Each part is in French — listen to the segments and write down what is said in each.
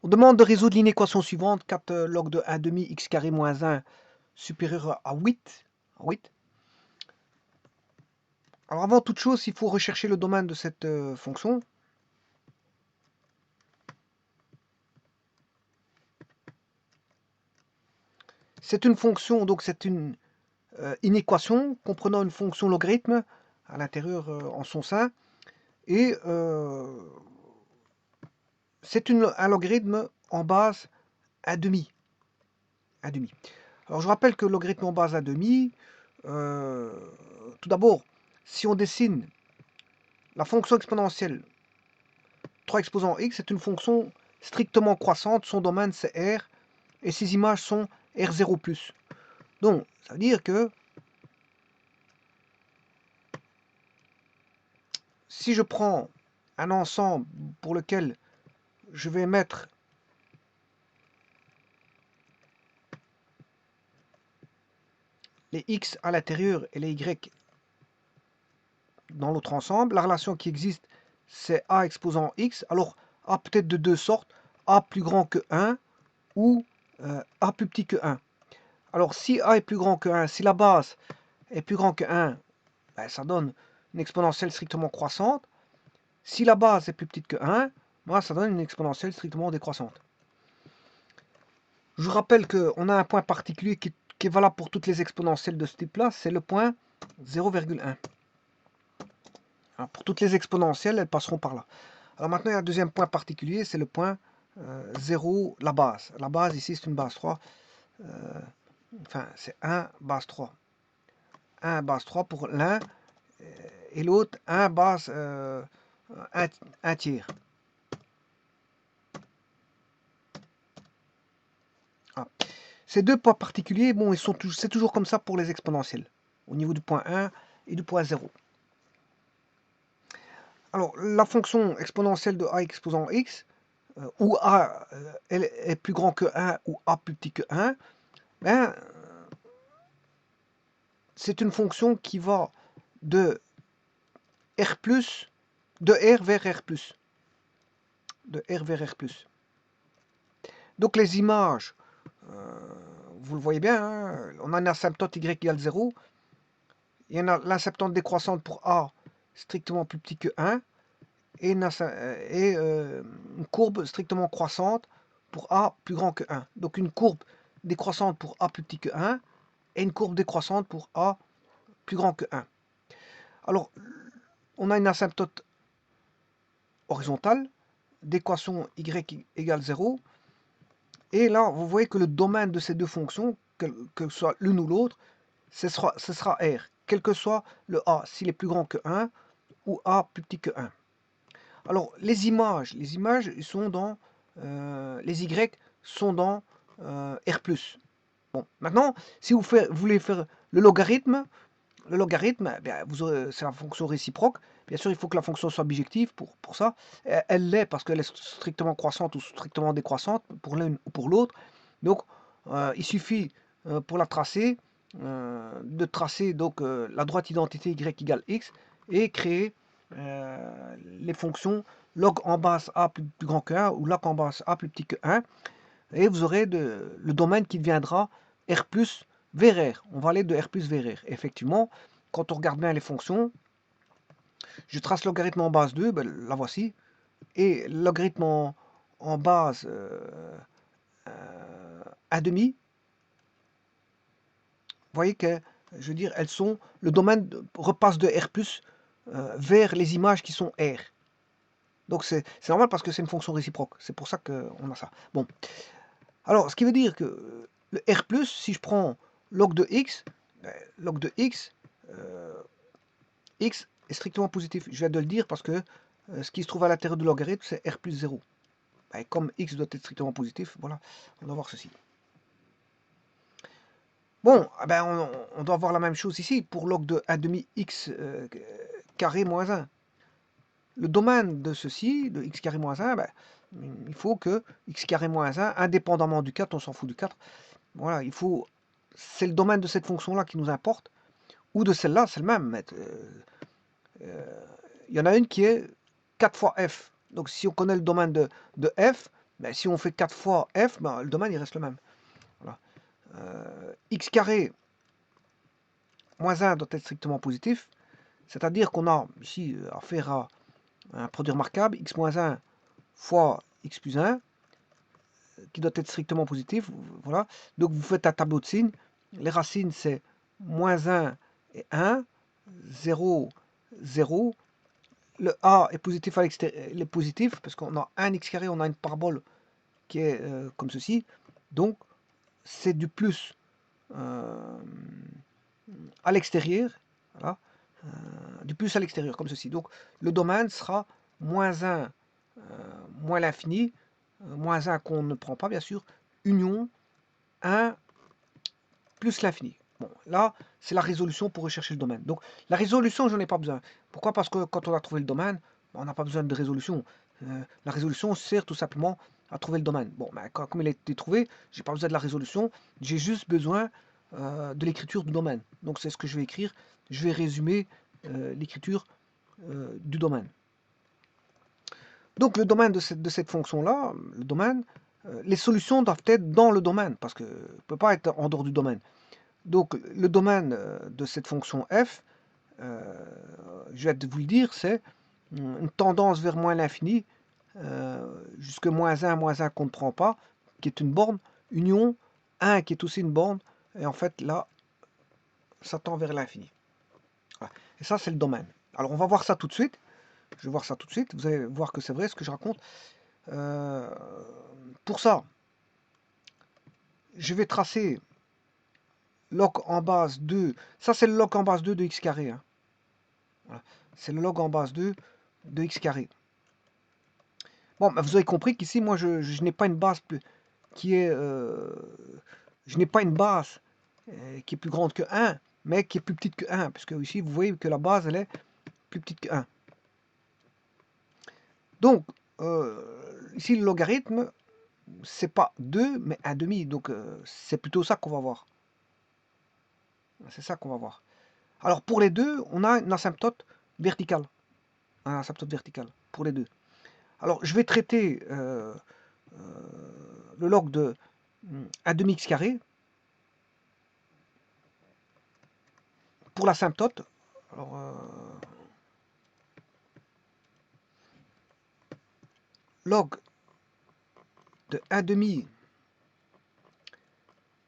On demande de résoudre l'inéquation suivante, 4 log de 1 demi x carré moins 1 supérieur à 8. Alors avant toute chose, il faut rechercher le domaine de cette fonction. C'est une fonction, donc c'est une équation comprenant une fonction logarithme à l'intérieur en son sein. Et c'est un logarithme en base 1 demi. 1 demi. Alors je rappelle que le logarithme en base 1 demi, tout d'abord, si on dessine la fonction exponentielle 3 exposant x, c'est une fonction strictement croissante, son domaine c'est R, et ses images sont R0+. Donc, ça veut dire que si je prends un ensemble pour lequel je vais mettre les x à l'intérieur et les y dans l'autre ensemble, la relation qui existe, c'est a exposant x. Alors, a peut-être de deux sortes, a plus grand que 1 ou a plus petit que 1. Alors, si a est plus grand que 1, si la base est plus grand que 1, ben, ça donne une exponentielle strictement croissante. Si la base est plus petite que 1, ben, ça donne une exponentielle strictement décroissante. Je vous rappelle qu'on a un point particulier qui est valable pour toutes les exponentielles de ce type-là, c'est le point 0,1. Pour toutes les exponentielles, elles passeront par là. Alors maintenant, il y a un deuxième point particulier, c'est le point 0, la base. La base, ici, c'est une base 3. Enfin, c'est 1 base 3. 1 base 3 pour l'un, et l'autre 1 base 1 tiers. Ah. Ces deux points particuliers, bon, c'est toujours comme ça pour les exponentielles, au niveau du point 1 et du point 0. Alors, la fonction exponentielle de a exposant x, où a elle est plus grand que 1 ou a plus petit que 1, ben, c'est une fonction qui va de R+, de R vers R+. De R vers R+. Donc les images, vous le voyez bien, hein, on a une asymptote y égale 0. Il y en a l'asymptote décroissante pour a strictement plus petit que 1. Et une courbe strictement croissante pour a plus grand que 1. Donc une courbe décroissante pour a plus petit que 1 et une courbe décroissante pour a plus grand que 1. Alors, on a une asymptote horizontale d'équation y égale 0. Et là, vous voyez que le domaine de ces deux fonctions, que ce soit l'une ou l'autre, ce sera R, quel que soit le a, s'il est plus grand que 1 ou a plus petit que 1. Alors, les images sont dans, les Y sont dans R+. Bon, maintenant, si vous voulez faire le logarithme, c'est la fonction réciproque. Bien sûr, il faut que la fonction soit bijective pour ça. Elle l'est parce qu'elle est strictement croissante ou strictement décroissante pour l'une ou pour l'autre. Donc, il suffit pour la tracer, de tracer donc la droite identité y égale x et créer les fonctions log en base a plus grand que 1 ou log en base a plus petit que 1. Et vous aurez le domaine qui deviendra R plus vers R. On va aller de R plus vers R. Effectivement, quand on regarde bien les fonctions, je trace logarithme en base 2, ben, la voici. Et logarithme en base 1 demi, vous voyez que, je veux dire, elles sont, le domaine repasse de R plus vers les images qui sont R. Donc c'est normal parce que c'est une fonction réciproque. C'est pour ça qu'on a ça. Bon. Alors, ce qui veut dire que le R+, si je prends log de x, log de x, x est strictement positif. Je viens de le dire parce que ce qui se trouve à l'intérieur du logarithme, c'est R plus 0. Et comme x doit être strictement positif, voilà, on doit voir ceci. Bon, on doit voir la même chose ici pour log de 1 demi x carré moins 1. Le domaine de ceci, de x carré moins 1, il faut que x carré moins 1, indépendamment du 4, on s'en fout du 4, voilà, c'est le domaine de cette fonction-là qui nous importe, ou de celle-là, c'est le même. Il y en a une qui est 4 fois f. Donc si on connaît le domaine de f, Mais si on fait 4 fois f, ben, le domaine il reste le même. Voilà. X carré moins 1 doit être strictement positif, c'est-à-dire qu'on a ici affaire à un produit remarquable, x moins 1 fois x plus 1, qui doit être strictement positif. Voilà. Donc vous faites un tableau de signes. Les racines, c'est moins 1 et 1, 0, 0. Le a est positif à l'extérieur, il est positif, parce qu'on a un x carré, on a une parabole qui est comme ceci. Donc c'est du plus à l'extérieur. Voilà. Du plus à l'extérieur, comme ceci. Donc le domaine sera moins 1 moins l'infini, moins 1 qu'on ne prend pas bien sûr, union 1 plus l'infini. Bon, là, c'est la résolution pour rechercher le domaine. Donc la résolution, je n'en ai pas besoin. Pourquoi? Parce que quand on a trouvé le domaine, on n'a pas besoin de résolution. La résolution sert tout simplement à trouver le domaine. Bon, ben, comme il a été trouvé, j'ai pas besoin de la résolution, j'ai juste besoin de l'écriture du domaine. Donc c'est ce que je vais écrire. Je vais résumer l'écriture du domaine. Donc le domaine de cette fonction-là, le domaine, les solutions doivent être dans le domaine, parce que ne peut pas être en dehors du domaine. Donc le domaine de cette fonction f, je vais vous le dire, c'est une tendance vers moins l'infini, jusque moins 1 qu'on ne prend pas, qui est une borne, union 1 qui est aussi une borne, et en fait là, ça tend vers l'infini. Voilà. Et ça, c'est le domaine. Alors on va voir ça tout de suite. Je vais voir ça tout de suite. Vous allez voir que c'est vrai ce que je raconte. Pour ça, je vais tracer log en base 2. Ça, c'est le log en base 2 de x carré. Hein. Voilà. C'est le log en base 2 de x carré. Bon, bah, vous avez compris qu'ici, moi, je n'ai pas une base qui est... je n'ai pas une base qui est plus grande que 1, mais qui est plus petite que 1. Parce que ici, vous voyez que la base, elle est plus petite que 1. Donc, ici, le logarithme, c'est pas 2, mais 1 demi. Donc, c'est plutôt ça qu'on va voir. C'est ça qu'on va voir. Alors, pour les deux, on a une asymptote verticale. Un asymptote verticale, pour les deux. Alors, je vais traiter le log de 1 demi x carré pour l'asymptote. Alors, log de 1 demi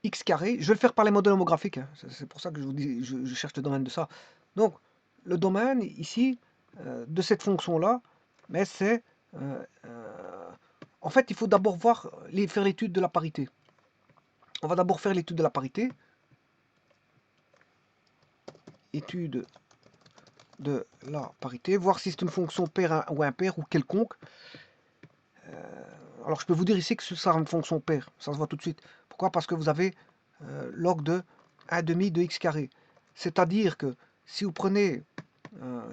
x carré, je vais le faire par les modèles homographiques, hein. C'est pour ça que je vous dis, je cherche le domaine de ça. Donc, le domaine, ici, de cette fonction-là, mais c'est... en fait, il faut d'abord faire l'étude de la parité. On va d'abord faire l'étude de la parité. Étude de la parité, voir si c'est une fonction paire ou impaire ou quelconque. Alors je peux vous dire ici que ce sera une fonction paire, ça se voit tout de suite. Pourquoi? Parce que vous avez log de 1 demi de x carré. C'est-à-dire que si vous prenez,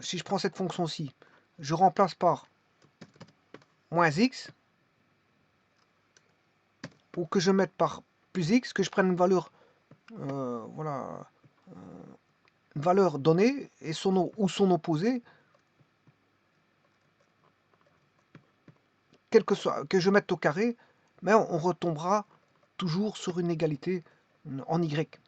si je prends cette fonction-ci, je remplace par moins x, ou que je mette par plus x, que je prenne une valeur, voilà, une valeur donnée et ou son opposé, quel que soit, que je mette au carré, mais on retombera toujours sur une égalité en y.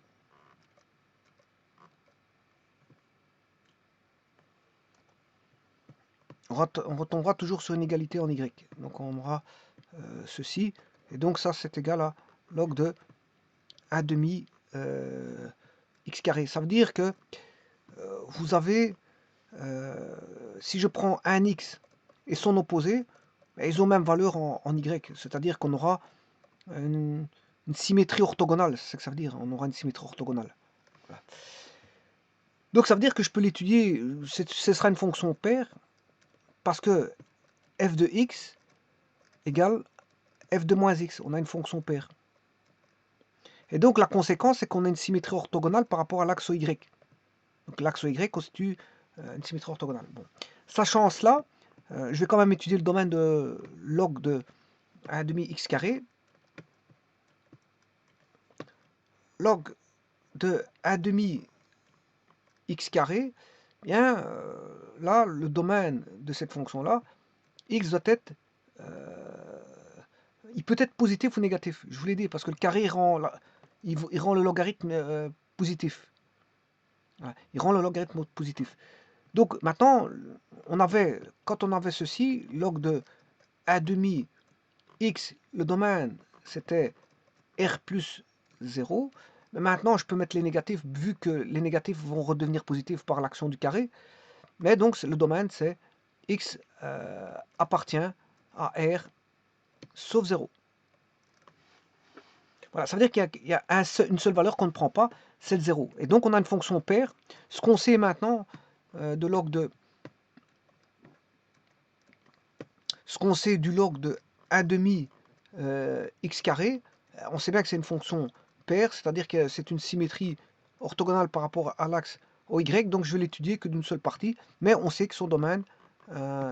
On retombera toujours sur une égalité en y. Donc on aura ceci, et donc ça c'est égal à log de 1 demi x carré. Ça veut dire que vous avez, si je prends un x et son opposé, ils ont même valeur en y, c'est-à-dire qu'on aura une symétrie orthogonale, c'est ce que ça veut dire, on aura une symétrie orthogonale. Voilà. Donc ça veut dire que je peux l'étudier, ce sera une fonction paire, parce que f de x égale f de moins x, on a une fonction paire. Et donc la conséquence, c'est qu'on a une symétrie orthogonale par rapport à l'axe y. Donc l'axe y constitue une symétrie orthogonale. Bon. Sachant cela, je vais quand même étudier le domaine de log de 1 demi x carré. Log de 1 demi x carré, bien là, le domaine de cette fonction-là, x doit être il peut être positif ou négatif. Je vous l'ai dit, parce que le carré il rend le logarithme positif. Voilà, il rend le logarithme positif. Donc maintenant, quand on avait ceci, log de 1 demi x, le domaine, c'était r plus 0. Mais maintenant, je peux mettre les négatifs, vu que les négatifs vont redevenir positifs par l'action du carré. Mais donc, le domaine, c'est x appartient à r sauf 0. Voilà, ça veut dire qu'il y a une seule valeur qu'on ne prend pas, c'est le 0. Et donc, on a une fonction paire. Ce qu'on sait maintenant de log de... Ce qu'on sait du log de 1 demi x carré, on sait bien que c'est une fonction paire, c'est-à-dire que c'est une symétrie orthogonale par rapport à l'axe OY, donc je vais l'étudier que d'une seule partie, mais on sait que son domaine,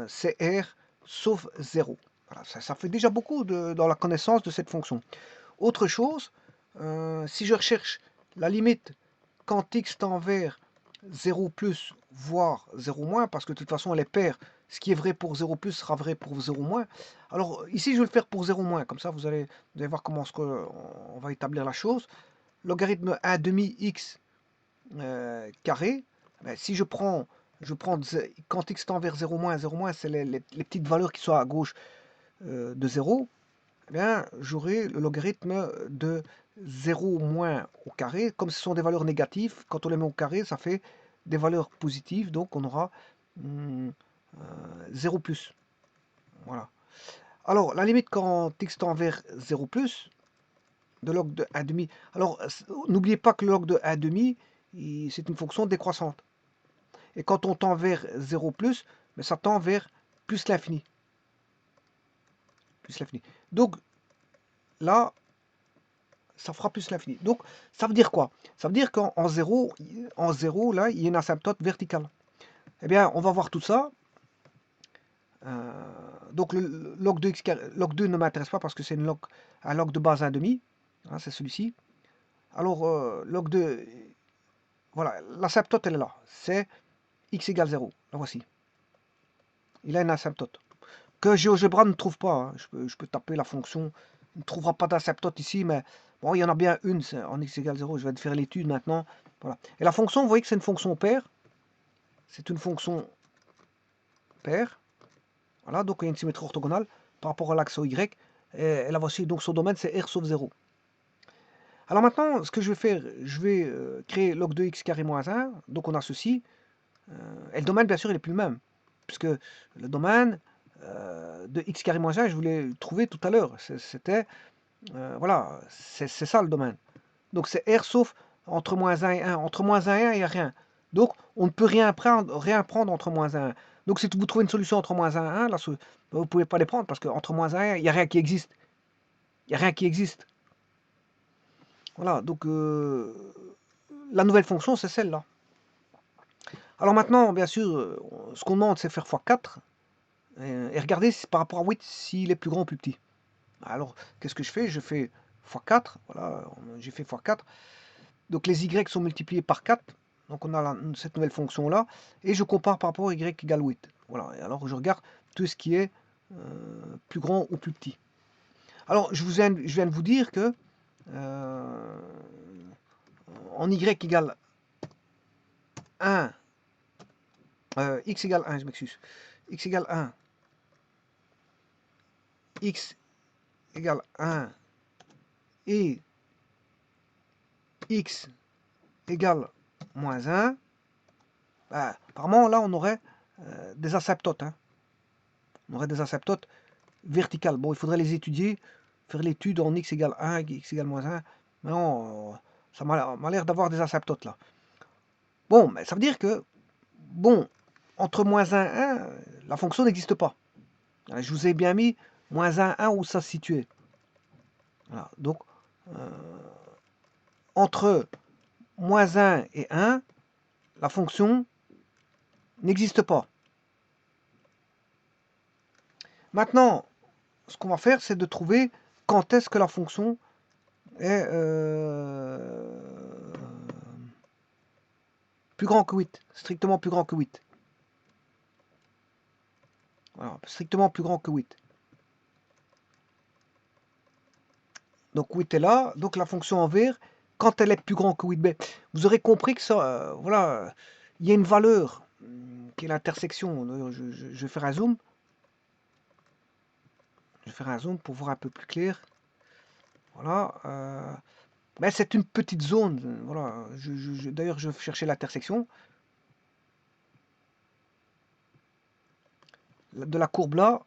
c'est R sauf 0. Voilà, ça fait déjà beaucoup dans la connaissance de cette fonction. Autre chose, si je recherche la limite quand x tend vers 0 plus, voire 0 moins, parce que de toute façon elle est paire, ce qui est vrai pour 0 plus sera vrai pour 0 moins. Alors ici je vais le faire pour 0 moins, comme ça vous allez voir comment on va établir la chose. Logarithme 1 demi x carré, ben, si je prends quand x tend vers 0 moins c'est les petites valeurs qui sont à gauche de 0, eh bien j'aurai le logarithme de 0 moins au carré. Comme ce sont des valeurs négatives, quand on les met au carré, ça fait des valeurs positives, donc on aura 0 plus. Voilà. Alors, la limite quand x tend vers 0 plus, de log de 1 demi. Alors, n'oubliez pas que le log de 1 demi, c'est une fonction décroissante. Et quand on tend vers 0 plus, mais ça tend vers plus l'infini. Plus l'infini. Donc, là, ça fera plus l'infini. Donc, ça veut dire quoi? Ça veut dire qu'en 0, là, il y a une asymptote verticale. Eh bien, on va voir tout ça. Donc, le log 2, log 2 ne m'intéresse pas parce que c'est un log de base 1,5. Hein, c'est celui-ci. Alors, log 2, voilà, l'asymptote, elle est là. C'est x égale 0. La voici. Il a une asymptote. Que GeoGebra ne trouve pas. Hein. Je peux taper la fonction. Il ne trouvera pas d'asymptote ici, mais bon, il y en a bien une en x égale 0. Je vais te faire l'étude maintenant. Voilà. Et la fonction, vous voyez que c'est une fonction paire. C'est une fonction paire. Voilà, donc il y a une symétrie orthogonale par rapport à l'axe OY. Et la voici, donc son domaine, c'est R sauf 0. Alors maintenant, ce que je vais faire, je vais créer log de x carré moins 1. Donc on a ceci. Et le domaine, bien sûr, il n'est plus le même. Puisque le domaine de x carré moins 1, je voulais le trouver tout à l'heure. C'était, voilà, c'est ça le domaine. Donc c'est R sauf entre moins 1 et 1. Entre moins 1 et 1, il n'y a rien. Donc on ne peut rien prendre entre moins 1 et 1. Donc si vous trouvez une solution entre moins 1 et 1, là, vous ne pouvez pas les prendre parce qu'entre moins 1 et 1, il n'y a rien qui existe. Il n'y a rien qui existe. Voilà, donc la nouvelle fonction, c'est celle-là. Alors maintenant, bien sûr, ce qu'on demande, c'est faire x4. Et regardez par rapport à 8 s'il est plus grand ou plus petit. Alors, qu'est-ce que je fais? Je fais x4. Voilà, j'ai fait x4. Donc les y sont multipliés par 4. Donc on a cette nouvelle fonction-là. Et je compare par rapport à y égale 8. Voilà, et alors je regarde tout ce qui est plus grand ou plus petit. Alors, je viens de vous dire que en y égale 1, x égale 1, je m'excuse, x égale 1, x égale 1 et x égale moins 1, bah, apparemment là on aurait des asymptotes. Hein. On aurait des asymptotes verticales. Bon, il faudrait les étudier, faire l'étude en x égale 1, x égale moins 1. Mais non, ça m'a l'air d'avoir des asymptotes là. Bon, mais ça veut dire que, bon, entre moins 1 et 1, la fonction n'existe pas. Je vous ai bien mis moins 1, 1 où ça se situait. Voilà, donc, entre moins 1 et 1, la fonction n'existe pas. Maintenant, ce qu'on va faire, c'est de trouver quand est-ce que la fonction est plus grand que 8, strictement plus grand que 8. Voilà, strictement plus grand que 8. Donc 8 est là, donc la fonction en vert, quand elle est plus grande que 8b, vous aurez compris que ça, voilà, il y a une valeur qui est l'intersection. D'ailleurs, je vais faire un zoom. Je vais faire un zoom pour voir un peu plus clair. Voilà. Mais c'est une petite zone. Voilà. D'ailleurs, je vais chercher l'intersection de la courbe là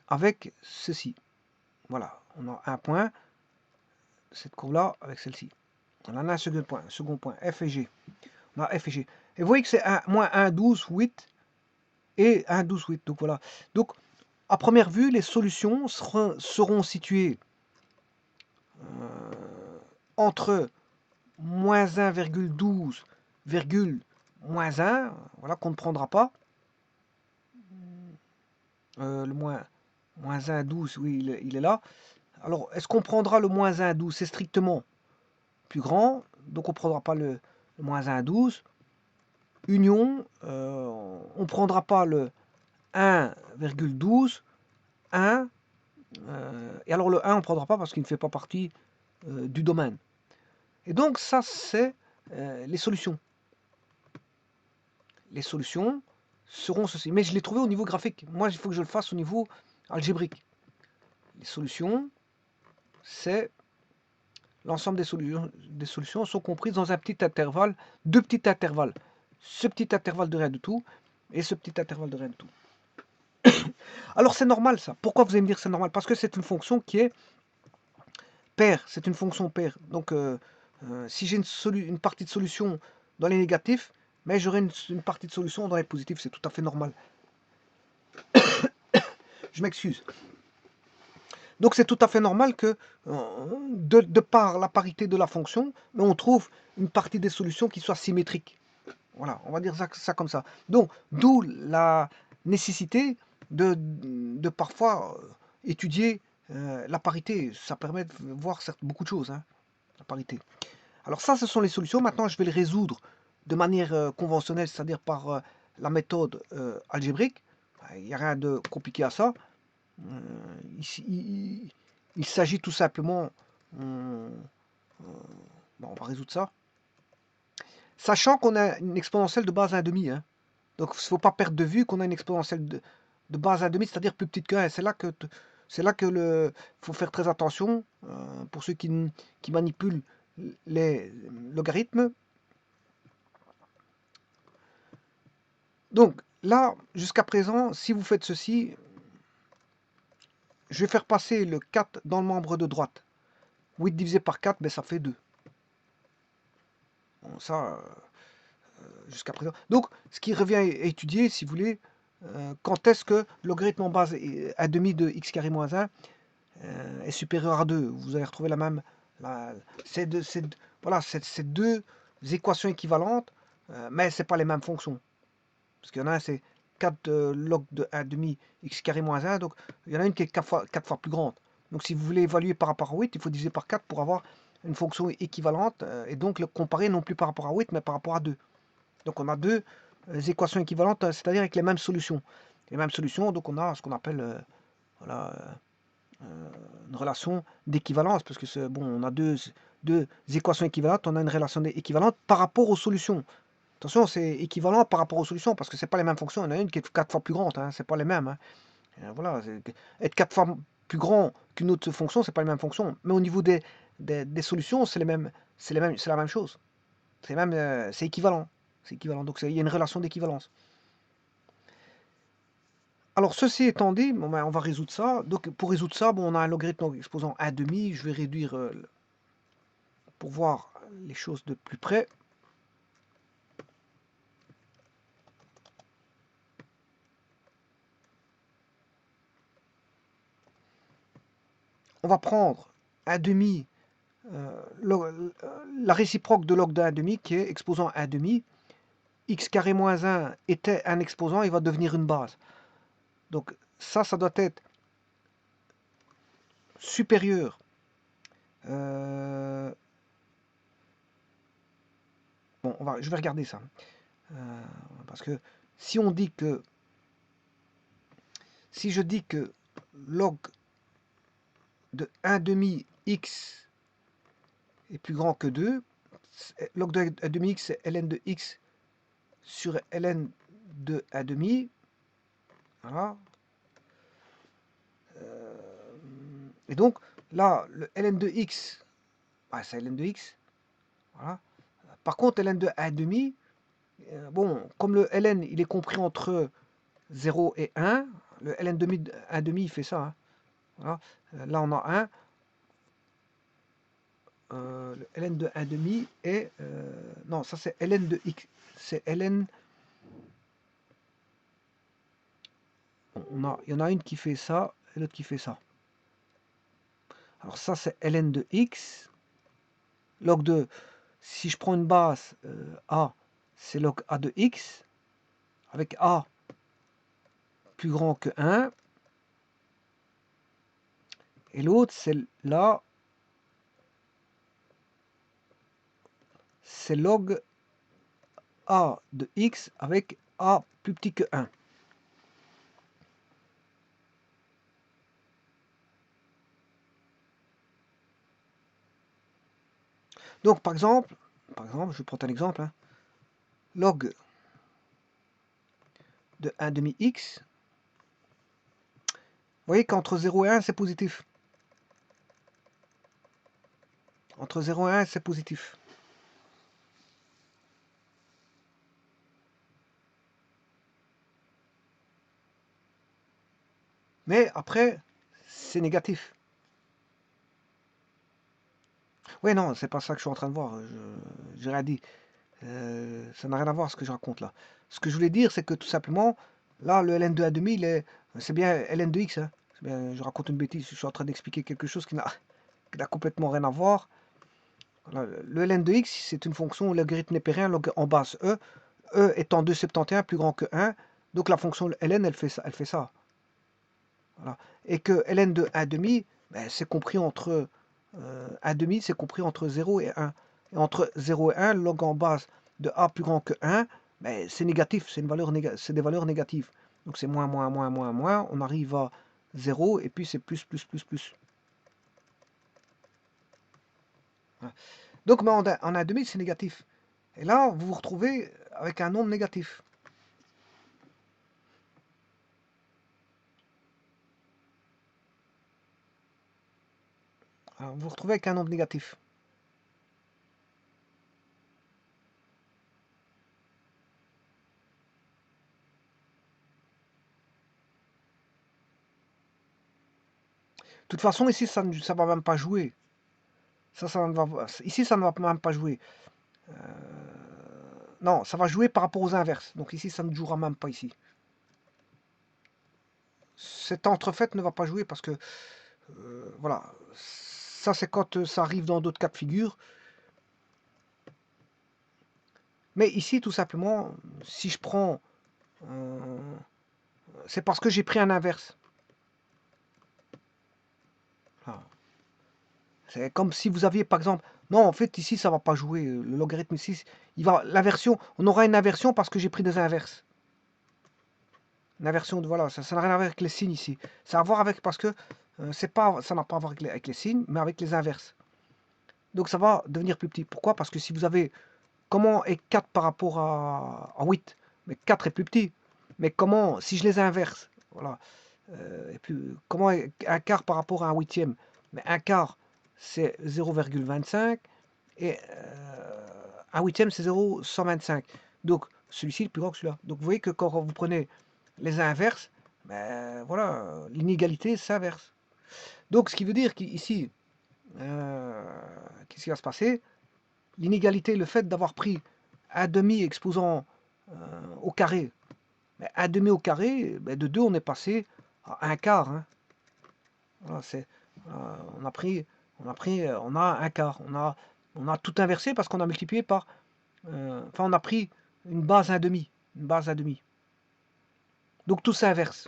avec ceci. Voilà. On a un point, cette courbe là avec celle-ci. On en a un second point, F et G. On a F et G. Et vous voyez que c'est moins 1, 12, 8 et 1, 12, 8. Donc voilà. Donc, à première vue, les solutions seront situées entre moins 1,12, moins 1, voilà, qu'on ne prendra pas. Le moins 1, 12, oui, il est là. Alors, est-ce qu'on prendra le moins 1, 12? C'est strictement plus grand, donc on ne prendra pas le moins 1, 12. Union, on ne prendra pas le 1,12, 1. Et alors le 1, on ne prendra pas parce qu'il ne fait pas partie du domaine. Et donc ça, c'est les solutions. Les solutions seront ceci. Mais je l'ai trouvé au niveau graphique. Moi, il faut que je le fasse au niveau algébrique. Les solutions, c'est l'ensemble des solutions sont comprises dans un petit intervalle, deux petits intervalles. Ce petit intervalle de rien du tout et ce petit intervalle de rien du tout. Alors c'est normal ça. Pourquoi vous allez me dire c'est normal? Parce que c'est une fonction qui est paire. C'est une fonction paire. Donc si j'ai une partie de solution dans les négatifs, mais j'aurai une partie de solution dans les positifs. C'est tout à fait normal. Je m'excuse. Donc c'est tout à fait normal que, de par la parité de la fonction, on trouve une partie des solutions qui soit symétrique. Voilà, on va dire ça comme ça. Donc, d'où la nécessité de parfois étudier la parité. Ça permet de voir beaucoup de choses, hein, la parité. Alors ça, ce sont les solutions. Maintenant, je vais les résoudre de manière conventionnelle, c'est-à-dire par la méthode algébrique. Il n'y a rien de compliqué à ça. Il s'agit tout simplement... bon, on va résoudre ça. Sachant qu'on a une exponentielle de base 1,5. Hein. Donc, il ne faut pas perdre de vue qu'on a une exponentielle de base 1,5, c'est-à-dire plus petite que 1. C'est là que faut faire très attention pour ceux qui manipulent les logarithmes. Donc, là, jusqu'à présent, si vous faites ceci, je vais faire passer le 4 dans le membre de droite. 8 divisé par 4, ben, ça fait 2. Bon, ça, jusqu'à présent. Donc, ce qui revient à étudier, si vous voulez, quand est-ce que le logarithme en base à demi de x carré moins 1 est supérieur à 2. Vous allez retrouver la même... voilà, c'est deux équations équivalentes, mais ce n'est pas les mêmes fonctions. Parce qu'il y en a un, c'est 4 log de 1 demi x carré moins 1, donc il y en a une qui est 4 fois plus grande. Donc si vous voulez évaluer par rapport à 8, il faut diviser par 4 pour avoir une fonction équivalente, et donc le comparer non plus par rapport à 8, mais par rapport à 2. Donc on a deux équations équivalentes, c'est-à-dire avec les mêmes solutions. Les mêmes solutions, donc on a ce qu'on appelle voilà, une relation d'équivalence, parce que bon, on a deux équations équivalentes, on a une relation équivalente par rapport aux solutions. Attention, c'est équivalent par rapport aux solutions, parce que c'est pas les mêmes fonctions. Il y en a une qui est 4 fois plus grande, hein, c'est pas les mêmes. Hein. Voilà, être 4 fois plus grand qu'une autre fonction, c'est pas les mêmes fonctions. Mais au niveau des solutions, c'est la même chose. C'est équivalent. C'est équivalent. Donc il y a une relation d'équivalence. Alors ceci étant dit, bon, ben, on va résoudre ça. Donc pour résoudre ça, bon, on a un logarithme exposant 1,5. Je vais réduire pour voir les choses de plus près. On va prendre 1,5, la réciproque de log de 1,5 qui est exposant 1,5. X carré moins 1 était un exposant, il va devenir une base. Donc ça doit être supérieur. Bon, je vais regarder ça. Parce que si on dit que... Si je dis que log de 1 demi x est plus grand que 2, log de 1 demi x, c'est ln de x sur ln de 1 demi. Voilà. Et donc, là, le ln de x, bah, c'est ln de x. Voilà. Par contre, ln de 1 demi, bon, comme le ln, il est compris entre 0 et 1, le ln de 1 demi, il fait ça. Hein. Voilà. Là, on a 1. Le ln de 1 demi est... non, ça c'est ln de x. C'est ln... Bon, il y en a une qui fait ça et l'autre qui fait ça. Alors ça c'est ln de x. Log de... Si je prends une base a, c'est log a de x. Avec a plus grand que 1. Et l'autre c'est là... C'est log a de x avec a plus petit que 1. Donc par exemple, je vais prendre un exemple. Hein, log de 1 demi x. Vous voyez qu'entre 0 et 1, c'est positif. Entre 0 et 1, c'est positif. Mais après, c'est négatif. Oui, non, c'est pas ça que je suis en train de voir. J'ai rien dit. Ça n'a rien à voir ce que je raconte là. Ce que je voulais dire, c'est que tout simplement, là, le ln de 1 demi, c'est bien ln de x. Hein. Bien, je raconte une bêtise. Je suis en train d'expliquer quelque chose qui n'a complètement rien à voir. Voilà, le ln de x, c'est une fonction où logarithme népérien log en base e. E étant 2,71 plus grand que 1. Donc la fonction ln, elle fait ça. Elle fait ça. Voilà. Et que ln de 1 demi, ben, c'est compris entre 1 demi, c'est compris entre 0 et 1. Et entre 0 et 1, log en base de a plus grand que 1, ben, c'est négatif, c'est des valeurs négatives. Donc c'est moins, moins, moins, moins, moins, on arrive à 0 et puis c'est plus, plus, plus, plus. Voilà. Donc ben, en 1 demi, c'est négatif. Et là, vous vous retrouvez avec un nombre négatif. Alors, vous vous retrouvez avec un nombre négatif. De toute façon, ici, ça ne va même pas jouer. Ici, ça ne va même pas jouer. Non, ça va jouer par rapport aux inverses. Donc ici, ça ne jouera même pas ici. Cet entrefait ne va pas jouer parce que, voilà, ça c'est quand ça arrive dans d'autres cas de figure. Mais ici, tout simplement, si je prends, c'est parce que j'ai pris un inverse. Voilà. C'est comme si vous aviez, par exemple, non, en fait, ici, ça va pas jouer. Le logarithme ici, l'inversion, on aura une inversion parce que j'ai pris des inverses. Une inversion de, voilà, ça n'a rien à voir avec les signes ici. Ça a à voir avec, parce que ça n'a pas à voir avec les signes, mais avec les inverses. Donc ça va devenir plus petit. Pourquoi? Parce que si vous avez, comment est 4 par rapport à 8? Mais 4 est plus petit. Mais comment, si je les inverse, voilà, et puis, comment est un quart par rapport à un huitième? Mais un quart, c'est 0,25 et un huitième, c'est 0,125. Donc celui-ci est plus grand que celui-là. Donc vous voyez que quand vous prenez les inverses, ben, voilà, l'inégalité s'inverse. Donc ce qui veut dire qu'ici, qu'est-ce qui va se passer? L'inégalité, le fait d'avoir pris un demi exposant au carré, mais un demi au carré, ben, de 2 on est passé à un quart. Hein. Voilà, on a un quart. On a tout inversé parce qu'on a multiplié par, enfin on a pris une base un demi, Donc tout s'inverse.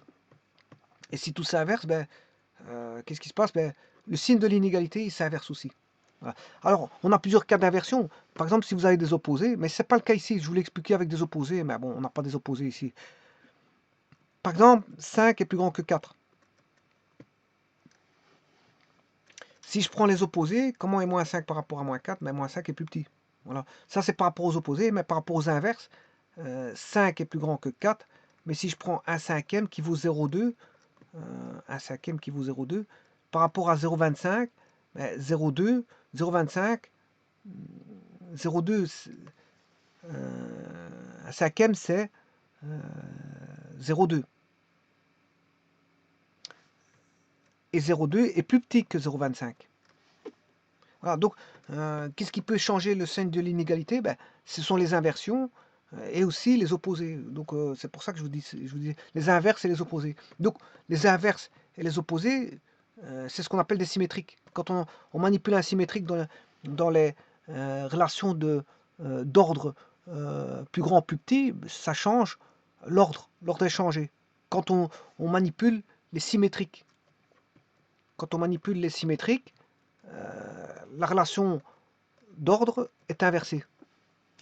Et si tout s'inverse, ben, qu'est-ce qui se passe? Ben, le signe de l'inégalité, il s'inverse aussi. Voilà. Alors, on a plusieurs cas d'inversion. Par exemple, si vous avez des opposés, mais ce n'est pas le cas ici. Je voulais expliquer avec des opposés, mais bon, on n'a pas des opposés ici. Par exemple, 5 est plus grand que 4. Si je prends les opposés, comment est moins 5 par rapport à moins 4? Mais moins 5 est plus petit. Voilà. Ça, c'est par rapport aux opposés, mais par rapport aux inverses, 5 est plus grand que 4. Mais si je prends un cinquième qui vaut 0,2, un cinquième qui vaut 0,2, par rapport à 0,25, ben, 0,2, 0,25, 0,2, un cinquième, c'est 0,2. Et 0,2 est plus petit que 0,25. Voilà, donc, qu'est-ce qui peut changer le signe de l'inégalité? Ben, ce sont les inversions et aussi les opposés. Donc, c'est pour ça que je vous dis les inverses et les opposés. Donc, les inverses et les opposés, c'est ce qu'on appelle des symétriques. Quand on manipule un symétrique dans les relations d'ordre plus grand, plus petit, ça change l'ordre. L'ordre est changé. Quand on manipule les symétriques. Quand on manipule les symétriques, la relation d'ordre est inversée.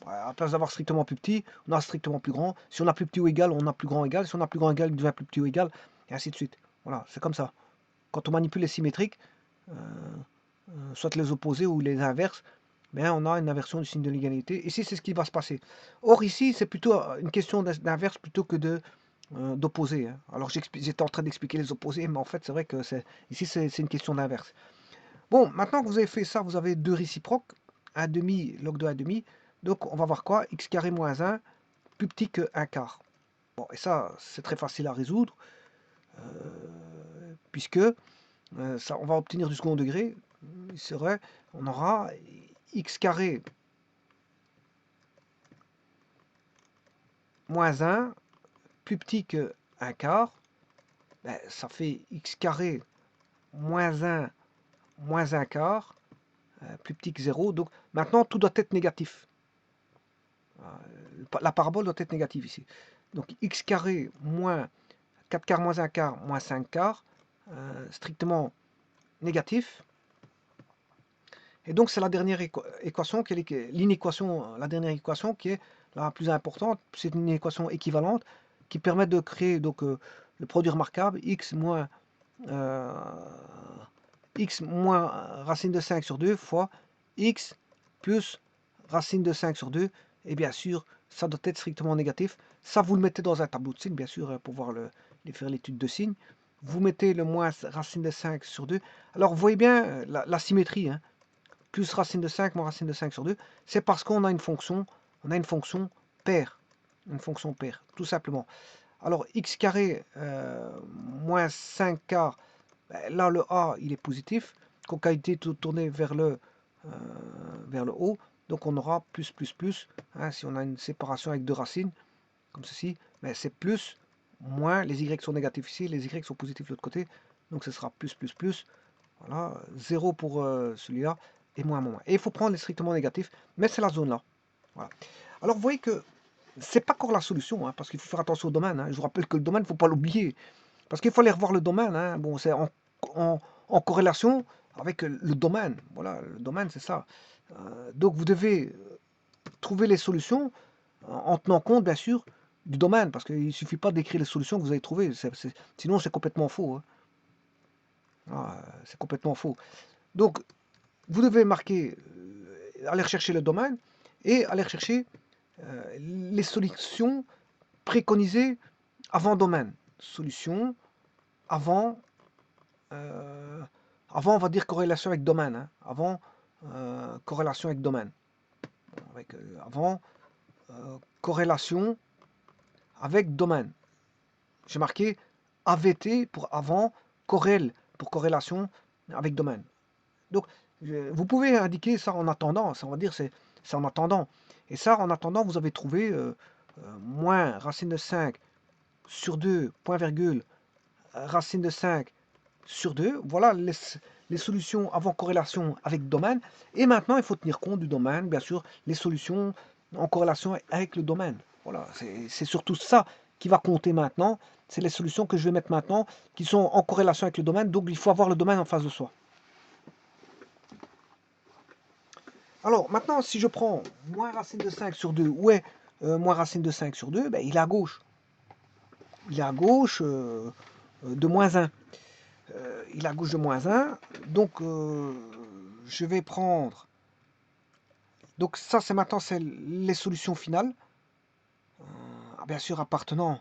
À la place d'avoir strictement plus petit, on a strictement plus grand. Si on a plus petit ou égal, on a plus grand ou égal. Si on a plus grand ou égal, il devient plus petit ou égal, et ainsi de suite. Voilà, c'est comme ça. Quand on manipule les symétriques, soit les opposés ou les inverses, ben on a une inversion du signe de l'égalité. Ici, c'est ce qui va se passer. Or, ici, c'est plutôt une question d'inverse plutôt que d'opposé. Hein. Alors, j'étais en train d'expliquer les opposés, mais en fait, c'est vrai que ici, c'est une question d'inverse. Bon, maintenant que vous avez fait ça, vous avez deux réciproques, 1 demi, log de 1 demi. Donc, on va voir quoi? X carré moins 1, plus petit que 1 quart. Bon, et ça, c'est très facile à résoudre, puisque ça, on va obtenir du second degré. C'est vrai, on aura x carré moins 1, plus petit que 1 quart. Ben, ça fait x carré moins 1 moins 1 quart, plus petit que 0. Donc, maintenant, tout doit être négatif. La parabole doit être négative ici. Donc x carré moins 4 quarts moins 1 quart moins 5 quarts, strictement négatif. Et donc c'est la dernière équation, qui est l'inéquation, la dernière équation qui est la plus importante. C'est une équation équivalente qui permet de créer donc le produit remarquable x moins racine de 5 sur 2 fois x plus racine de 5 sur 2. Et bien sûr, ça doit être strictement négatif. Ça, vous le mettez dans un tableau de signes, bien sûr, pour faire l'étude de signes. Vous mettez le moins racine de 5 sur 2. Alors, vous voyez bien la symétrie, hein. Plus racine de 5 moins racine de 5 sur 2. C'est parce qu'on a une fonction paire. Une fonction paire, tout simplement. Alors, x carré moins 5 quarts, là, le a, il est positif. Concavidité tournée vers le haut. Donc, on aura plus, hein, si on a une séparation avec deux racines, comme ceci, mais c'est plus, moins, les y sont négatifs ici, les y sont positifs de l'autre côté. Donc, ce sera plus. Voilà, 0 pour celui-là, et moins. Et il faut prendre les strictement négatifs, mais c'est la zone là. Voilà. Alors, vous voyez que c'est pas encore la solution, hein, parce qu'il faut faire attention au domaine. Hein. Je vous rappelle que le domaine, il ne faut pas l'oublier. Parce qu'il faut aller revoir le domaine. Hein. Bon, c'est en corrélation avec le domaine. Voilà, le domaine, c'est ça. Donc, vous devez trouver les solutions en tenant compte, bien sûr, du domaine. Parce qu'il ne suffit pas d'écrire les solutions que vous avez trouvées. Sinon, c'est complètement faux. Hein. C'est complètement faux. Donc, vous devez marquer, aller rechercher le domaine et aller rechercher les solutions préconisées avant domaine. Solution avant, on va dire corrélation avec domaine. Hein. Avant corrélation avec domaine. Avant corrélation avec domaine. J'ai marqué AVT pour avant, corrèle pour corrélation avec domaine. Donc, vous pouvez indiquer ça en attendant. Ça, on va dire, c'est en attendant. Et ça, en attendant, vous avez trouvé moins racine de 5 sur 2, point virgule, racine de 5 sur 2. Voilà les solutions avant corrélation avec domaine. Et maintenant, il faut tenir compte du domaine, bien sûr, les solutions en corrélation avec le domaine. Voilà, c'est surtout ça qui va compter maintenant. C'est les solutions que je vais mettre maintenant qui sont en corrélation avec le domaine. Donc, il faut avoir le domaine en face de soi. Alors, maintenant, si je prends moins racine de 5 sur 2, où est moins racine de 5 sur 2? Ben, il est à gauche. Il est à gauche de moins 1. il est à gauche de moins 1. Donc, je vais prendre... Donc ça, c'est maintenant c'est les solutions finales, bien sûr appartenant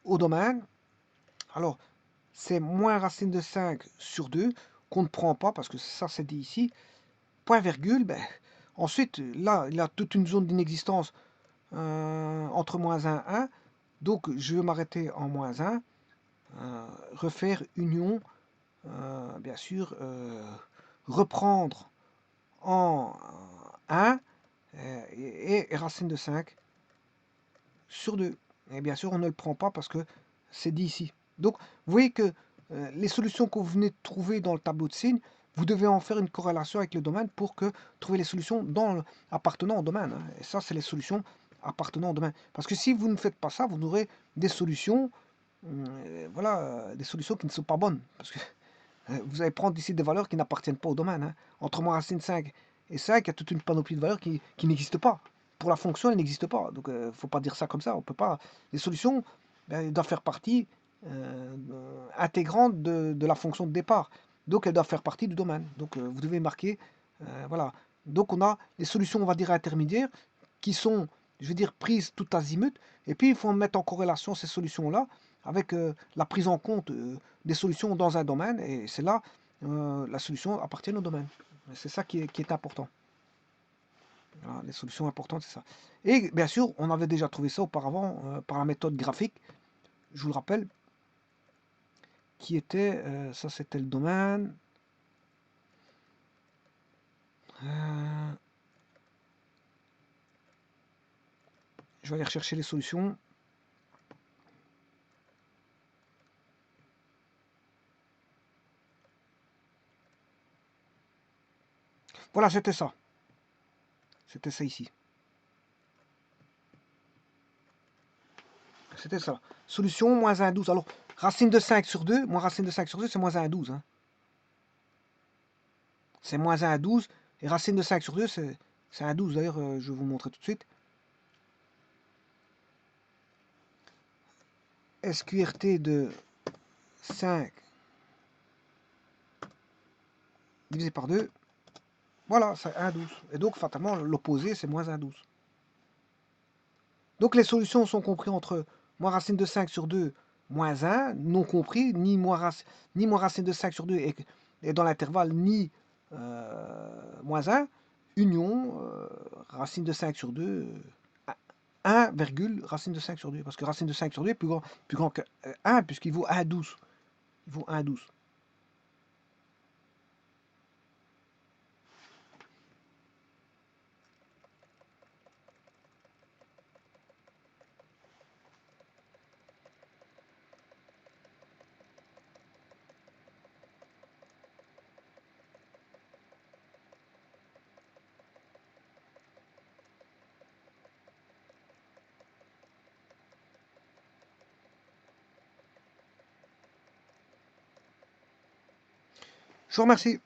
au domaine. Alors, c'est moins racine de 5 sur 2 qu'on ne prend pas, parce que ça, c'est dit ici. Point virgule, ben, ensuite, là, il y a toute une zone d'inexistence entre moins 1 et 1. Donc, je vais m'arrêter en moins 1. Refaire union, bien sûr, reprendre en 1 et racine de 5 sur 2. Et bien sûr, on ne le prend pas parce que c'est dit ici. Donc, vous voyez que les solutions que vous venez de trouver dans le tableau de signes, vous devez en faire une corrélation avec le domaine pour que trouver les solutions appartenant au domaine. Hein. Et ça, c'est les solutions appartenant au domaine. Parce que si vous ne faites pas ça, vous aurez des solutions, voilà, des solutions qui ne sont pas bonnes. Parce que vous allez prendre ici des valeurs qui n'appartiennent pas au domaine. Hein. Entre moins racine 5 et 5, il y a toute une panoplie de valeurs qui n'existent pas. Pour la fonction, elle n'existe pas. Donc, il ne faut pas dire ça comme ça. On peut pas. Les solutions doivent faire partie intégrante de la fonction de départ. Donc, elles doivent faire partie du domaine. Donc, vous devez marquer. Voilà. Donc, on a les solutions, on va dire, intermédiaires qui sont, je vais dire, prises tout azimut. Et puis, il faut mettre en corrélation ces solutions-là avec la prise en compte des solutions dans un domaine. Et c'est là, la solution appartient au domaine. C'est ça qui est important. Voilà, les solutions importantes, c'est ça. Et bien sûr, on avait déjà trouvé ça auparavant par la méthode graphique, je vous le rappelle, qui était, ça c'était le domaine. Euh, je vais aller rechercher les solutions. Voilà, c'était ça. C'était ça ici. C'était ça. Solution, moins 1, 12. Alors, racine de 5 sur 2, moins racine de 5 sur 2, c'est moins 1, 12. Hein. C'est moins 1 à 12. Et racine de 5 sur 2, c'est 1 à 12. D'ailleurs, je vais vous montrer tout de suite. SQRT de 5 divisé par 2. Voilà, c'est 1 à 12. Et donc, fatalement, l'opposé, c'est moins 1 à 12. Donc, les solutions sont comprises entre moins racine de 5 sur 2, moins 1, non compris, ni moins racine de 5 sur 2 et dans l'intervalle, ni moins 1, union, racine de 5 sur 2, 1, virgule, racine de 5 sur 2. Parce que racine de 5 sur 2 est plus grand que 1, puisqu'il vaut 1 à 12. Il vaut 1 à 12. Je vous remercie.